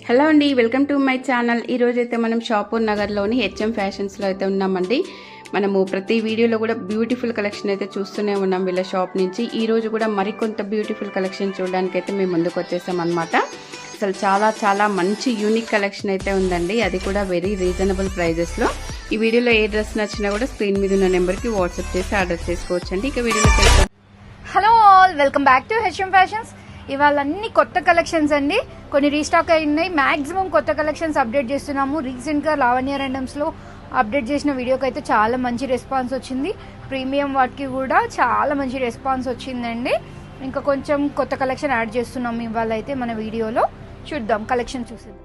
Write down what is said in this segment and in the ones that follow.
Hello అండి, welcome to my channel. ఈరోజైతే మనం షాపూర్ నగర్లోని హెచ్ఎం ఫ్యాషన్స్లో అయితే ఉన్నామండి. మనము ప్రతి వీడియోలో కూడా బ్యూటిఫుల్ కలెక్షన్ అయితే చూస్తూనే ఉన్నాం వీళ్ళ షాప్ నుంచి. ఈరోజు కూడా మరికొంత బ్యూటిఫుల్ కలెక్షన్ చూడడానికి అయితే మేము ముందుకు వచ్చేసాం అనమాట. అసలు చాలా మంచి యూనిక్ కలెక్షన్ అయితే ఉందండి, అది కూడా వెరీ రీజనబుల్ ప్రైజెస్లో. ఈ వీడియోలో ఏ డ్రెస్ నచ్చినా కూడా స్క్రీన్ మీద ఉన్న నెంబర్కి వాట్సాప్ చేసి ఆర్డర్ చేసుకోవచ్చు అండి. ఇక వీడియోలో hello all, welcome back to HM fashions. ఇవాళ అన్ని కొత్త కలెక్షన్స్ అండి, కొన్ని రీస్టాక్ అయినాయి. మాక్సిమం కొత్త కలెక్షన్స్ అప్డేట్ చేస్తున్నాము. రీసెంట్గా లావణ్య ర్యాండమ్స్లో అప్డేట్ చేసిన వీడియోకి అయితే చాలా మంచి రెస్పాన్స్ వచ్చింది. ప్రీమియం వాటికి కూడా చాలా మంచి రెస్పాన్స్ వచ్చిందండి. ఇంకా కొంచెం కొత్త కలెక్షన్ యాడ్ చేస్తున్నాము ఇవాళ అయితే మన వీడియోలో. చూద్దాం కలెక్షన్ చూసేద్దాం.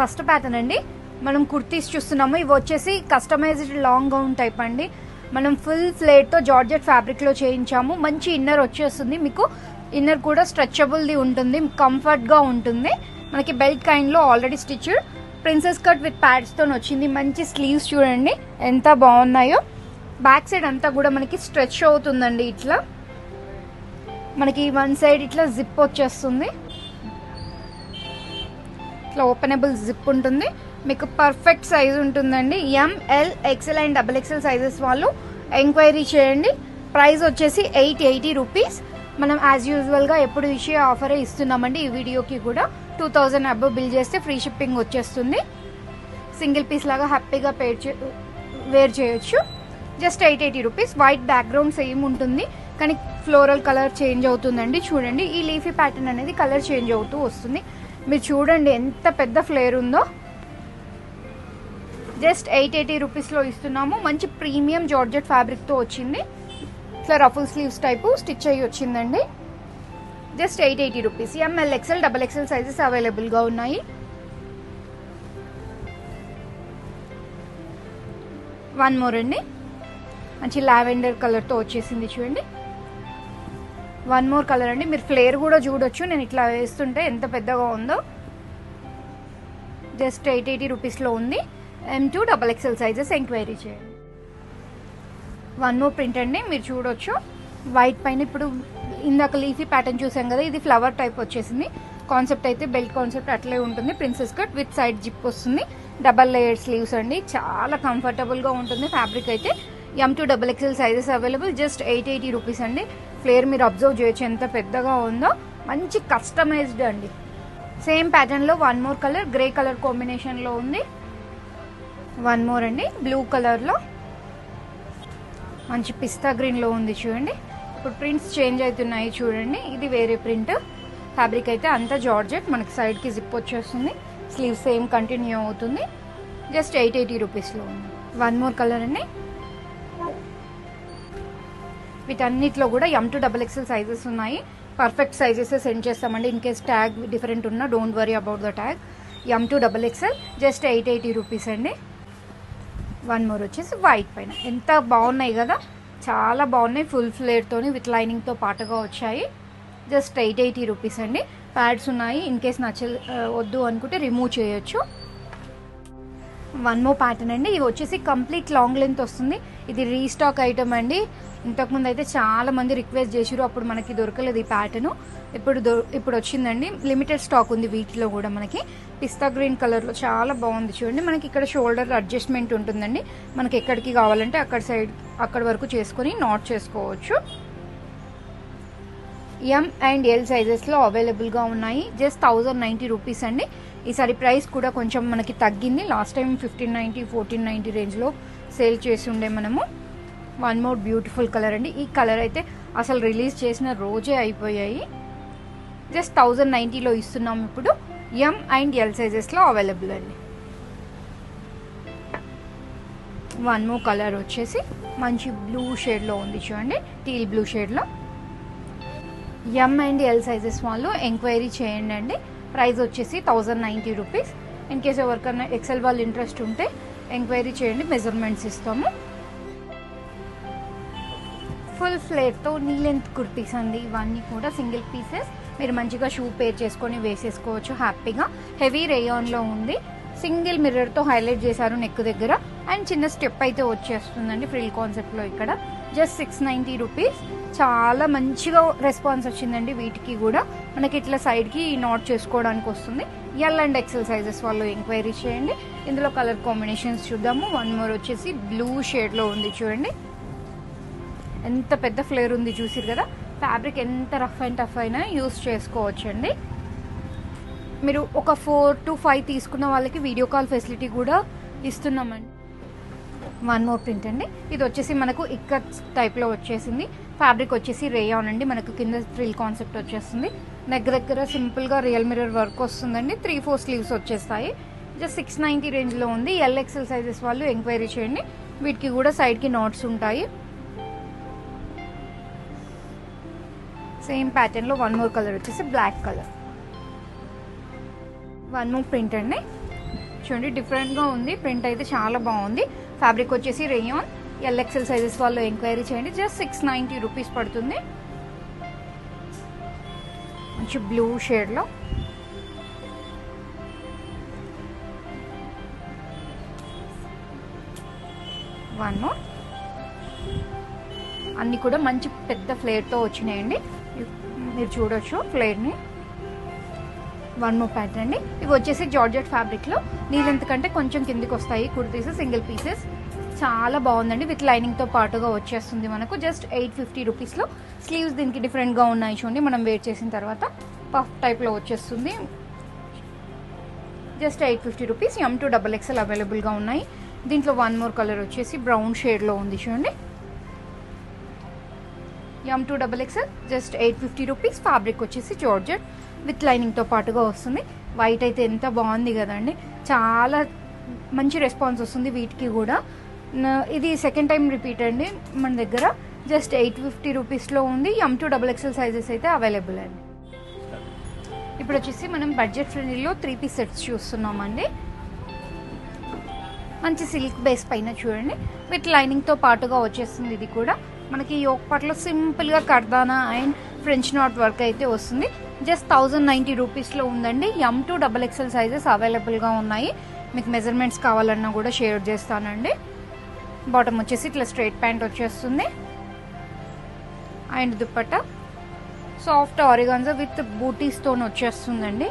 ఫస్ట్ ప్యాటర్న్ అండి, మనం కుర్తీస్ చూస్తున్నాము. ఇవి వచ్చేసి కస్టమైజ్డ్ లాంగ్ గౌన్ టైప్ అండి. మనం ఫుల్ ఫ్లేట్తో జార్జెట్ ఫ్యాబ్రిక్లో చేయించాము. మంచి ఇన్నర్ వచ్చేస్తుంది మీకు. ఇన్నర్ కూడా స్ట్రెచబుల్ది ఉంటుంది, కంఫర్ట్గా ఉంటుంది. మనకి బెల్ట్ కైండ్లో already stitched princess cut with ప్యాడ్స్తో వచ్చింది. మంచి స్లీవ్స్ చూడండి ఎంత బాగున్నాయో. బ్యాక్ సైడ్ అంతా కూడా మనకి స్ట్రెచ్ అవుతుందండి. ఇట్లా మనకి వన్ సైడ్ ఇట్లా జిప్ వచ్చేస్తుంది, ఇట్లా ఓపెనబుల్ జిప్ ఉంటుంది. మీకు పర్ఫెక్ట్ సైజ్ ఉంటుందండి. M L XL and XXL sizes వాళ్ళు ఎంక్వైరీ చేయండి. ప్రైస్ వచ్చేసి 880 రూపీస్. మనం యాజ్ యూజువల్గా ఎప్పుడు ఇచ్చే ఆఫరే ఇస్తున్నామండి. ఈ వీడియోకి కూడా 2000 అబవ్ బిల్ చేస్తే ఫ్రీ షిప్పింగ్ వచ్చేస్తుంది. సింగిల్ పీస్ లాగా హ్యాపీగా వేర్ చేయొచ్చు. Just 880 rupees. White background same ఉంటుంది కానీ ఫ్లోరల్ కలర్ చేంజ్ అవుతుందండి. చూడండి ఈ లీఫీ ప్యాటర్న్ అనేది కలర్ చేంజ్ అవుతూ వస్తుంది. మీరు చూడండి ఎంత పెద్ద ఫ్లేర్ ఉందో. జస్ట్ 880 రూపీస్లో ఇస్తున్నాము. మంచి ప్రీమియం జార్జెట్ ఫ్యాబ్రిక్తో వచ్చింది. ఇట్లా రఫుల్ స్లీవ్స్ టైపు స్టిచ్ అయ్యి వచ్చిందండి. Just 880 rupees. M L XL XXL sizes అవైలబుల్గా ఉన్నాయి. వన్ మోర్ అండి, మంచి లావెండర్ కలర్తో వచ్చేసింది చూడండి. వన్ మోర్ కలర్ అండి. మీరు ఫ్లేర్ కూడా చూడొచ్చు, నేను ఇట్లా వేస్తుంటే ఎంత పెద్దగా ఉందో. జస్ట్ 880 రూపీస్లో ఉంది. M2 XXL సైజెస్ ఎంక్వైరీ చేయండి. వన్ మోర్ ప్రింట్ అండి, మీరు చూడొచ్చు. వైట్ పైన ఇప్పుడు ఇందాక లీఫీ ప్యాటర్న్ చూసాం కదా, ఇది ఫ్లవర్ టైప్ వచ్చేసింది. కాన్సెప్ట్ అయితే బెల్ట్ కాన్సెప్ట్ అట్లే ఉంటుంది. Princess cut with side zip వస్తుంది. డబల్ లేయర్ స్లీవ్స్ అండి, చాలా కంఫర్టబుల్గా ఉంటుంది. ఫ్యాబ్రిక్ అయితే M2 XXL sizes available. Just 880 rupees అండి. ఫ్లేర్ మీరు అబ్జర్వ్ చేయొచ్చు ఎంత పెద్దగా ఉందో. మంచి కస్టమైజ్డ్ అండి. సేమ్ ప్యాటర్న్లో one more colour grey colour కాంబినేషన్లో ఉంది. వన్ మోర్ అండి, బ్లూ కలర్లో మంచి పిస్తా గ్రీన్లో ఉంది చూడండి. ఇప్పుడు ప్రింట్స్ చేంజ్ అవుతున్నాయి చూడండి. ఇది వేరే ప్రింట్. ఫ్యాబ్రిక్ అయితే అంతా జార్జెట్. మనకి సైడ్కి జిప్ వచ్చేస్తుంది. స్లీవ్ సేమ్ కంటిన్యూ అవుతుంది. జస్ట్ 880 రూపీస్లో ఉంది. వన్ మోర్ కలర్ అండి. వీటన్నిటిలో కూడా M2 XXL సైజెస్ ఉన్నాయి. పర్ఫెక్ట్ సైజెస్ సెండ్ చేస్తామండి. ఇన్ కేస్ ట్యాగ్ డిఫరెంట్ ఉన్నా don't worry about the tag. M2 XXL just 880 rupees అండి. వన్ మోర్ వచ్చేసి వైట్ పైన ఎంత బాగున్నాయి కదా, చాలా బాగున్నాయి. ఫుల్ ఫ్లేర్తోని విత్ లైనింగ్తో పాటుగా వచ్చాయి. జస్ట్ 880 రూపీస్ అండి. ప్యాడ్స్ ఉన్నాయి, ఇన్ కేస్ వద్దు అనుకుంటే రిమూవ్ చేయొచ్చు. వన్ మోర్ ప్యాటర్న్ అండి. ఇవి వచ్చేసి కంప్లీట్ లాంగ్ లెంత్ వస్తుంది. ఇది రీస్టాక్ ఐటమ్ అండి. ఇంతకుముందు అయితే చాలా మంది రిక్వెస్ట్ చేసిరు, అప్పుడు మనకి దొరకలేదు ఈ ప్యాటర్న్. ఇప్పుడు వచ్చిందండి. లిమిటెడ్ స్టాక్ ఉంది వీటిలో కూడా. మనకి పిస్తా గ్రీన్ కలర్లో చాలా బాగుంది చూడండి. మనకి ఇక్కడ షోల్డర్ అడ్జస్ట్మెంట్ ఉంటుందండి. మనకి ఎక్కడికి కావాలంటే అక్కడ వరకు చేసుకొని నాట్ చేసుకోవచ్చు. M అండ్ L సైజెస్లో అవైలబుల్గా ఉన్నాయి. జస్ట్ 1090 రూపీస్ అండి. ఈసారి ప్రైస్ కూడా కొంచెం మనకి తగ్గింది. లాస్ట్ టైం 1590 1490 రేంజ్లో సేల్ చేసి ఉండే మనము. వన్ మోర్ బ్యూటిఫుల్ కలర్ అండి. ఈ కలర్ అయితే అసలు రిలీజ్ చేసిన రోజే అయిపోయాయి. జస్ట్ 1090లో ఇస్తున్నాము ఇప్పుడు. M అండ్ L సైజెస్లో అవైలబుల్ అండి. వన్ మోర్ కలర్ వచ్చేసి మంచి బ్లూ షేడ్లో ఉంది చూడండి, టీల్ బ్లూ షేడ్లో. M అండ్ L సైజెస్ వాళ్ళు ఎంక్వైరీ చేయండి అండి. ప్రైస్ వచ్చేసి 1090 రూపీస్. ఇన్ కేస్ ఎవరికైనా XL వాళ్ళు ఇంట్రెస్ట్ ఉంటే ఎంక్వైరీ చేయండి, మెజర్మెంట్స్ ఇస్తాము. ఫుల్ ఫ్లేర్తో నీ లెంత్ కుర్తీస్ అండి. ఇవన్నీ కూడా సింగిల్ పీసెస్. మీరు మంచిగా షూ పేర్ చేసుకొని వేసేసుకోవచ్చు హ్యాపీగా. హెవీ రేయాన్లో ఉంది. సింగిల్ మిర్రర్తో హైలైట్ చేశారు నెక్ దగ్గర. అండ్ చిన్న స్టెప్ అయితే వచ్చేస్తుందండి ఫ్రిల్ కాన్సెప్ట్లో. ఇక్కడ జస్ట్ 690 రూపీస్. చాలా మంచిగా రెస్పాన్స్ వచ్చిందండి. వీటికి కూడా మనకి ఇట్లా సైడ్కి నాట్ చేసుకోవడానికి వస్తుంది. ఎల్ అండ్ ఎక్సెల్ సైజెస్ వాళ్ళు ఎంక్వైరీ చేయండి. ఇందులో కలర్ కాంబినేషన్స్ చూద్దాము. వన్ మోర్ వచ్చేసి బ్లూ షేడ్లో ఉంది చూడండి. ఎంత పెద్ద ఫ్లేర్ ఉంది చూసిరు కదా. ఫ్యాబ్రిక్ ఎంత రఫ్ అండ్ టఫ్ అయినా యూస్ చేసుకోవచ్చండి. మీరు ఒక 4 to 5 తీసుకున్న వాళ్ళకి వీడియో కాల్ ఫెసిలిటీ కూడా ఇస్తున్నామండి. వన్ మోర్ ప్రింట్ అండి. ఇది వచ్చేసి మనకు ఇక్కత్ టైప్లో వచ్చేసింది. ఫ్యాబ్రిక్ వచ్చేసి రేయాన్ అండి. మనకు కింద ఫ్రిల్ కాన్సెప్ట్ వచ్చేస్తుంది. దగ్గర సింపుల్గా రియల్ మిర్రర్ వర్క్ వస్తుందండి. 3-4 స్లీవ్స్ వచ్చేస్తాయి. జస్ట్ 690 రేంజ్లో ఉంది. ఎల్ఎక్సెల్ సైజెస్ వాళ్ళు ఎంక్వైరీ చేయండి. వీటికి కూడా సైడ్కి నాట్స్ ఉంటాయి. సేమ్ ప్యాటర్న్లో వన్ మోర్ కలర్ వచ్చేసి black colour. One more print అండి. చూడండి డిఫరెంట్గా ఉంది. ప్రింట్ అయితే చాలా బాగుంది. ఫ్యాబ్రిక్ వచ్చేసి రేయాన్. ఎల్ఎక్సెల్ సైజెస్ వాళ్ళు ఎంక్వైరీ చేయండి. జస్ట్ 690 రూపీస్ పడుతుంది. మంచి బ్లూ షేడ్లో వన్ మోర్. అన్నీ కూడా మంచి పెద్ద ఫ్లేర్తో వచ్చినాయండి. మీరు చూడొచ్చు ఫ్లేర్ని. వన్ మోర్ ప్యాటర్న్ అండి. ఇవి వచ్చేసి జార్జెట్ ఫ్యాబ్రిక్లో నీ లెంత్ కంటే కొంచెం కిందికి వస్తాయి కుర్తీస్. సింగిల్ పీసెస్ చాలా బాగుందండి. విత్ లైనింగ్తో పాటుగా వచ్చేస్తుంది మనకు. జస్ట్ 850 రూపీస్లో. స్లీవ్స్ దీనికి డిఫరెంట్గా ఉన్నాయి చూడండి. మనం వేర్ చేసిన తర్వాత పఫ్ టైప్లో వచ్చేస్తుంది. Just 850 rupees. M2XXL అవైలబుల్గా ఉన్నాయి. దీంట్లో వన్ మోర్ కలర్ వచ్చేసి బ్రౌన్ షేడ్లో ఉంది చూడండి. M2XXL just 850 rupees. ఫ్యాబ్రిక్ వచ్చేసి జార్జెట్ విత్ లైనింగ్తో పాటుగా వస్తుంది. వైట్ అయితే ఎంత బాగుంది కదండి. చాలా మంచి రెస్పాన్స్ వస్తుంది వీటికి కూడా. ఇది సెకండ్ టైం రిపీట్ అండి మన దగ్గర. జస్ట్ 850 రూపీస్లో ఉంది. M2XXL సైజెస్ అయితే అవైలబుల్ అండి. ఇప్పుడు వచ్చేసి మనం బడ్జెట్ ఫ్రెండ్లీలో 3 పీస్ సెట్స్ చూస్తున్నామండి. మంచి సిల్క్ బేస్ పైన చూడండి. విత్ లైనింగ్తో పాటుగా వచ్చేస్తుంది. ఇది కూడా మనకి యోక్ పార్ట్లో సింపుల్గా కర్దానా అండ్ ఫ్రెంచ్ నాట్ వర్క్ అయితే వస్తుంది. జస్ట్ 1090 రూపీస్లో ఉందండి. M2XXL సైజెస్ అవైలబుల్గా ఉన్నాయి. మీకు మెజర్మెంట్స్ కావాలన్నా కూడా షేర్ చేస్తానండి. బాటమ్ వచ్చేసి ఇట్లా స్ట్రైట్ ప్యాంట్ వచ్చేస్తుంది. అండ్ దుపట్టా సాఫ్ట్ ఆరిగాన్జా విత్ బూటీస్తో వచ్చేస్తుందండి.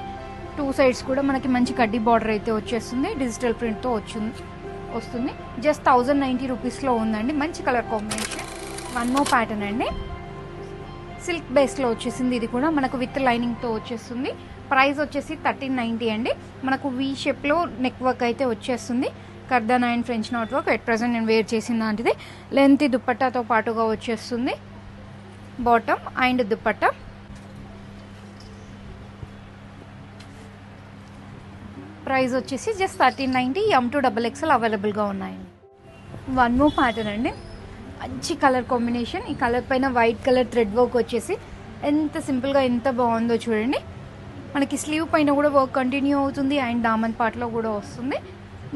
2 సైడ్స్ కూడా మనకి మంచి కడ్డీ బార్డర్ అయితే వచ్చేస్తుంది. డిజిటల్ ప్రింట్తో వస్తుంది. జస్ట్ 1090 రూపీస్లో ఉందండి. మంచి colour combination. One more pattern అండి. సిల్క్ బేస్లో వచ్చేసింది. ఇది కూడా మనకు విత్ లైనింగ్తో వచ్చేస్తుంది. ప్రైస్ వచ్చేసి 1390 అండి. మనకు వీ షేప్లో నెక్ వర్క్ అయితే వచ్చేస్తుంది. కర్దానా and French knot work. At present నేను వేర్ చేసిన దాంటిది. లెంత్ దుపట్టాతో పాటుగా వచ్చేస్తుంది. Bottom and dupatta. ప్రైస్ వచ్చేసి జస్ట్ 1390. M2XXL అవైలబుల్గా ఉన్నాయండి. వన్ మోర్ ప్యాటర్న్ అండి. మంచి కలర్ కాంబినేషన్. ఈ కలర్ పైన వైట్ కలర్ థ్రెడ్ వర్క్ వచ్చేసి ఎంత సింపుల్గా ఎంత బాగుందో చూడండి. మనకి స్లీవ్ పైన కూడా వర్క్ కంటిన్యూ అవుతుంది. అండ్ దామన్ పార్ట్లో కూడా వస్తుంది.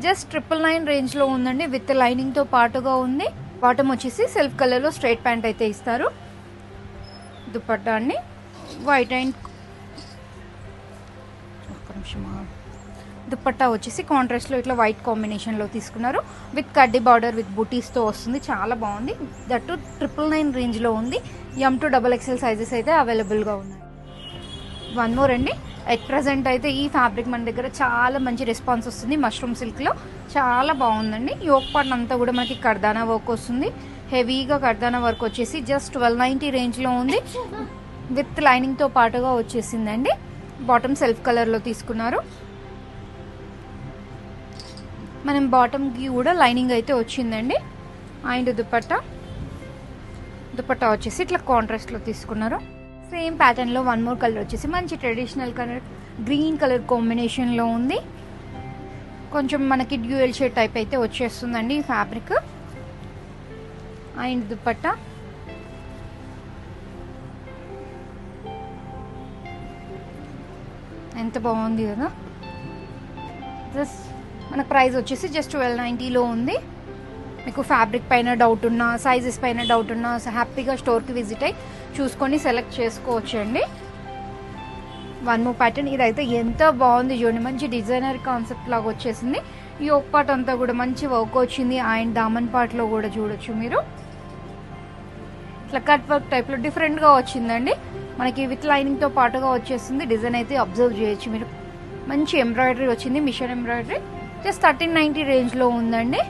జస్ట్ 999 రేంజ్లో ఉందండి. విత్ లైనింగ్తో పాటుగా ఉంది. బాటమ్ వచ్చేసి సెల్ఫ్ కలర్లో స్ట్రైట్ ప్యాంట్ అయితే ఇస్తారు. దుపట్టా అండి వైట్ అండ్ దుపట్టా వచ్చేసి కాంట్రాస్ట్లో ఇట్లా వైట్ కాంబినేషన్లో తీసుకున్నారు. విత్ కడ్డీ బార్డర్ విత్ బూటీస్తో వస్తుంది. చాలా బాగుంది. దట్టు 999 రేంజ్లో ఉంది. M2XXL సైజెస్ అయితే అవైలబుల్గా ఉన్నాయి. వన్ మోర్ అండి. ఎట్ ప్రజెంట్ అయితే ఈ ఫ్యాబ్రిక్ మన దగ్గర చాలా మంచి రెస్పాన్స్ వస్తుంది. మష్రూమ్ సిల్క్లో చాలా బాగుందండి. యోక్ పార్ట్ అంతా కూడా మనకి కర్దానా వర్క్ వస్తుంది. హెవీగా కర్దానా వర్క్ వచ్చేసి జస్ట్ 1290 రేంజ్లో ఉంది. విత్ లైనింగ్తో పాటుగా వచ్చేసిందండి. బాటమ్ సెల్ఫ్ కలర్లో తీసుకున్నారు. మనం బాటమ్కి కూడా లైనింగ్ అయితే వచ్చిందండి. అండ్ దుపట్టా వచ్చేసి ఇట్లా కాంట్రాస్ట్లో తీసుకున్నారు. సేమ్ ప్యాటర్న్లో వన్ మోర్ కలర్ వచ్చేసి మంచి ట్రెడిషనల్ కలర్ గ్రీన్ కలర్ కాంబినేషన్లో ఉంది. కొంచెం మనకి డ్యూయల్ షేడ్ టైప్ అయితే వచ్చేస్తుందండి ఈ ఫ్యాబ్రిక్. అండ్ దుపట్టా ఎంత బాగుంది కదా. జస్ట్ మన ప్రైస్ వచ్చేసి జస్ట్ 1290లో ఉంది. మీకు ఫ్యాబ్రిక్ పైన డౌట్ ఉన్నా, సైజెస్ పైన డౌట్ ఉన్నా హ్యాపీగా స్టోర్కి విజిట్ అయ్యి చూసుకొని సెలెక్ట్ చేసుకోవచ్చు అండి. One more pattern. ఇదైతే ఎంత బాగుంది చూడండి. మంచి డిజైనర్ కాన్సెప్ట్ లాగా వచ్చేసింది. ఈ ఒక పార్ట్ అంతా కూడా మంచి వర్క్ వచ్చింది. అండ్ దామన్ పార్ట్లో కూడా చూడొచ్చు మీరు. ఇట్లా కట్ వర్క్ టైప్లో డిఫరెంట్గా వచ్చిందండి. మనకి విత్ లైనింగ్తో పాటుగా వచ్చేస్తుంది. డిజైన్ అయితే అబ్జర్వ్ చేయొచ్చు మీరు. మంచి ఎంబ్రాయిడరీ వచ్చింది, మిషన్ ఎంబ్రాయిడరీ. జస్ట్ 1390 రేంజ్లో ఉందండి.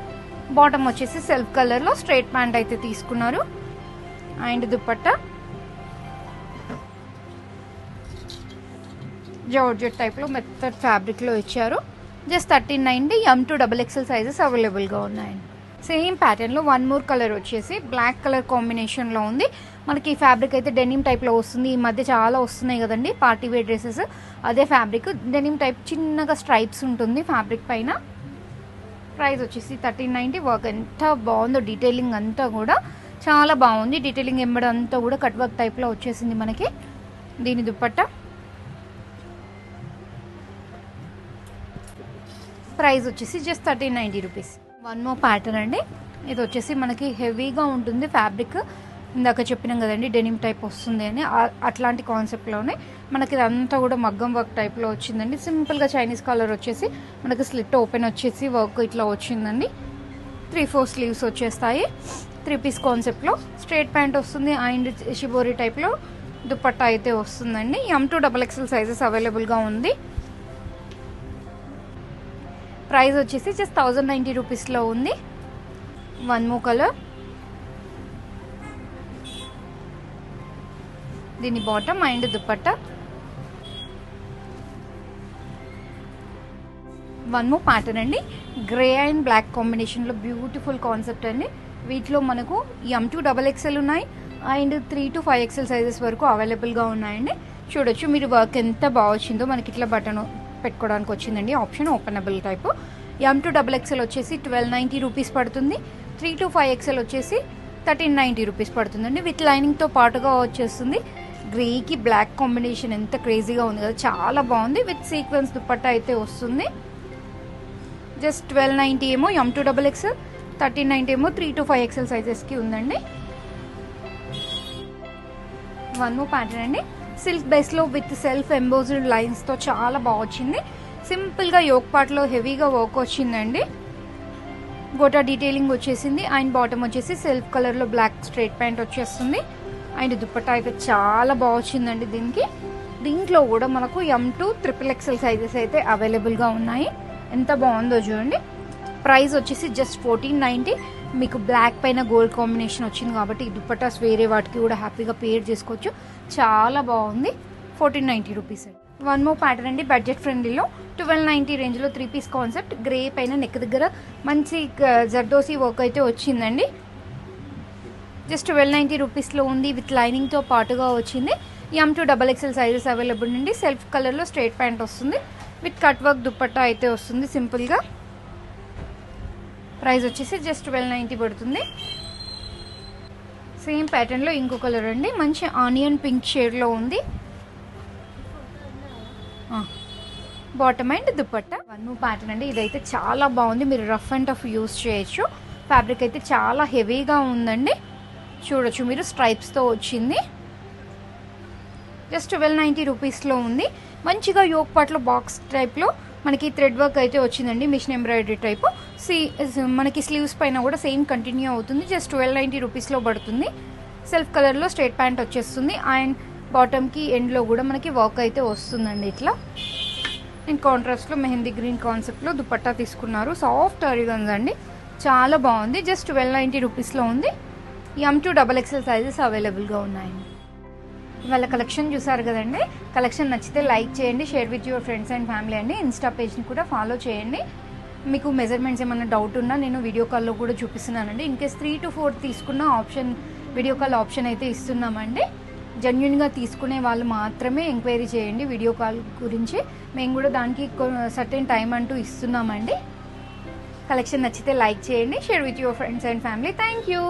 బాటమ్ వచ్చేసి సెల్ఫ్ కలర్లో స్ట్రైట్ ప్యాంట్ అయితే తీసుకున్నారు. అండ్ దుపట్టా జార్జెట్ టైప్లో మెత్తడ్ ఫ్యాబ్రిక్లో ఇచ్చారు. జస్ట్ 1390. M2 XXL సైజెస్ అవైలబుల్గా ఉన్నాయండి. సేమ్ ప్యాటర్న్లో వన్ మోర్ కలర్ వచ్చేసి బ్లాక్ కలర్ కాంబినేషన్లో ఉంది. మనకి ఈ ఫ్యాబ్రిక్ అయితే డెనిమ్ టైప్లో వస్తుంది. ఈ మధ్య చాలా వస్తున్నాయి కదండి పార్టీ వేర్ డ్రెస్సెస్. అదే ఫ్యాబ్రిక్ డెనిమ్ టైప్, చిన్నగా స్ట్రైప్స్ ఉంటుంది ఫ్యాబ్రిక్ పైన. ప్రైస్ వచ్చేసి 1390. వర్క్ ఎంత బాగుందో, డీటెయిలింగ్ అంతా కూడా చాలా బాగుంది. డీటెయిలింగ్ ఎంబడి అంతా కూడా కట్ వర్క్ టైప్లో వచ్చేసింది మనకి. దీని దుపట్టా ప్రైస్ వచ్చేసి just 1390 rupees. One more pattern అండి. ఇది వచ్చేసి మనకి హెవీగా ఉంటుంది ఫ్యాబ్రిక్. ఇందాక చెప్పినాం కదండి డెనిమ్ టైప్ వస్తుంది అని, అట్లాంటి కాన్సెప్ట్లోనే మనకి ఇదంతా కూడా మగ్గం వర్క్ టైప్లో వచ్చిందండి. సింపుల్గా చైనీస్ కలర్ వచ్చేసి మనకి స్లిట్ ఓపెన్ వచ్చేసి వర్క్ ఇట్లా వచ్చిందండి. 3/4 స్లీవ్స్ వచ్చేస్తాయి. 3 పీస్ కాన్సెప్ట్లో స్ట్రైట్ ప్యాంట్ వస్తుంది. అండ్ షిబోరి టైప్లో దుపట్టా అయితే వస్తుందండి. M2 XXL సైజెస్ అవైలబుల్గా ఉంది. ప్రైస్ వచ్చేసి జస్ట్ 1090 రూపీస్లో ఉంది. One more colour. దీని bottom and dupatta. One more pattern అండి. గ్రే అండ్ బ్లాక్ కాంబినేషన్లో బ్యూటిఫుల్ కాన్సెప్ట్ అండి. వీటిలో మనకు M2 XXL ఉన్నాయి. అండ్ 3 to 5 XL సైజెస్ వరకు అవైలబుల్గా ఉన్నాయండి. చూడొచ్చు మీరు వర్క్ ఎంత బాగా వచ్చిందో. మనకి ఇట్లా బటన్ పెట్టుకోవడానికి వచ్చిందండి option, openable type. M2 XXL వచ్చేసి 1290 రూపీస్ పడుతుంది. 3 to 5 XL వచ్చేసి 1390 రూపీస్ పడుతుందండి. విత్ లైనింగ్తో పాటుగా వచ్చేస్తుంది. గ్రేకి బ్లాక్ కాంబినేషన్ ఎంత క్రేజీగా ఉంది కదా, చాలా బాగుంది. విత్ సీక్వెన్స్ దుపట్టా అయితే వస్తుంది. జస్ట్ 1290 ఏమో M2 XXL, 1390 ఏమో 3 to 5 XL సైజెస్కి ఉందండి. వన్ మోర్ ప్యాటర్న్ అండి. సిల్క్ బేస్లో విత్ సెల్ఫ్ ఎంబోజ్డ్ లైన్స్తో చాలా బాగా వచ్చింది. సింపుల్గా యోక్ పార్ట్లో హెవీగా వర్క్ వచ్చిందండి. గోటా డీటెయిలింగ్ వచ్చేసింది. అండ్ బాటమ్ వచ్చేసి సెల్ఫ్ కలర్లో బ్లాక్ స్ట్రైట్ ప్యాంట్ వచ్చేస్తుంది. అండ్ దుపట్టా అయితే చాలా బాగా వచ్చిందండి దీనికి. దీంట్లో కూడా మనకు M2 XXL సైజెస్ అయితే అవైలబుల్గా ఉన్నాయి. ఎంత బాగుందో చూడండి. ప్రైస్ వచ్చేసి జస్ట్ 1490. మీకు బ్లాక్ పైన గోల్డ్ కాంబినేషన్ వచ్చింది కాబట్టి ఈ దుపట్టాస్ వేరే వాటికి కూడా హ్యాపీగా పేర్ చేసుకోవచ్చు. చాలా బాగుంది. 1490 రూపీస్ అండి. వన్ మోర్ ప్యాటర్న్ అండి. బడ్జెట్ ఫ్రెండ్లీలో 1290 రేంజ్లో 3 పీస్ కాన్సెప్ట్. గ్రే పైన నెక్ దగ్గర మంచి జర్దోసి వర్క్ అయితే వచ్చిందండి. జస్ట్ 1290 రూపీస్లో ఉంది. విత్ లైనింగ్తో పాటుగా వచ్చింది. M2 XXL సైజెస్ అవైలబుల్ అండి. సెల్ఫ్ కలర్లో స్ట్రైట్ ప్యాంట్ వస్తుంది. విత్ కట్ వర్క్ దుపట్టా అయితే వస్తుంది సింపుల్గా. ప్రైస్ వచ్చేసి జస్ట్ 1290 పడుతుంది. సేమ్ ప్యాటర్న్లో ఇంకో కలర్ అండి. మంచి ఆనియన్ పింక్ షేడ్లో ఉంది. Bottom and dupatta. One more pattern అండి. ఇదైతే చాలా బాగుంది. మీరు రఫ్ అండ్ టఫ్ యూస్ చేయొచ్చు. ఫ్యాబ్రిక్ అయితే చాలా హెవీగా ఉందండి. చూడొచ్చు మీరు స్ట్రైప్స్తో వచ్చింది. జస్ట్ 1290 రూపీస్లో ఉంది. మంచిగా యోక్ పార్ట్లో బాక్స్ టైప్లో మనకి థ్రెడ్ వర్క్ అయితే వచ్చిందండి. Machine embroidery type. మనకి స్లీవ్స్ పైన కూడా సేమ్ కంటిన్యూ అవుతుంది. జస్ట్ 1290 రూపీస్లో పడుతుంది. సెల్ఫ్ కలర్లో స్ట్రైట్ ప్యాంట్ వచ్చేస్తుంది. అండ్ బాటమ్కి ఎండ్లో కూడా మనకి వర్క్ అయితే వస్తుందండి ఇట్లా. అండ్ కాంట్రాస్ట్లో మెహందీ గ్రీన్ కాన్సెప్ట్లో దుపట్టా తీసుకున్నారు. సాఫ్ట్ ఆరిగన్స్ అండి. చాలా బాగుంది. జస్ట్ 1290 రూపీస్లో ఉంది. M2 XXL సైజెస్ అవైలబుల్గా ఉన్నాయండి. ఇవాళ కలెక్షన్ చూసారు కదండి. కలెక్షన్ నచ్చితే లైక్ చేయండి, share with your friends and family అండి. ఇన్స్టా పేజ్ని కూడా ఫాలో చేయండి. మీకు మెజర్మెంట్స్ ఏమైనా డౌట్ ఉన్నా నేను వీడియో కాల్లో కూడా చూపిస్తున్నానండి. ఇన్ కేస్ 3 to 4 తీసుకున్న ఆప్షన్, వీడియో కాల్ ఆప్షన్ అయితే ఇస్తున్నామండి. జెన్యున్గా తీసుకునే వాళ్ళు మాత్రమే ఎంక్వైరీ చేయండి వీడియో కాల్ గురించి. మేము కూడా దానికి సర్టెన్ టైం అంటూ ఇస్తున్నామండి. కలెక్షన్ నచ్చితే లైక్ చేయండి, share with your friends and family. Thank you.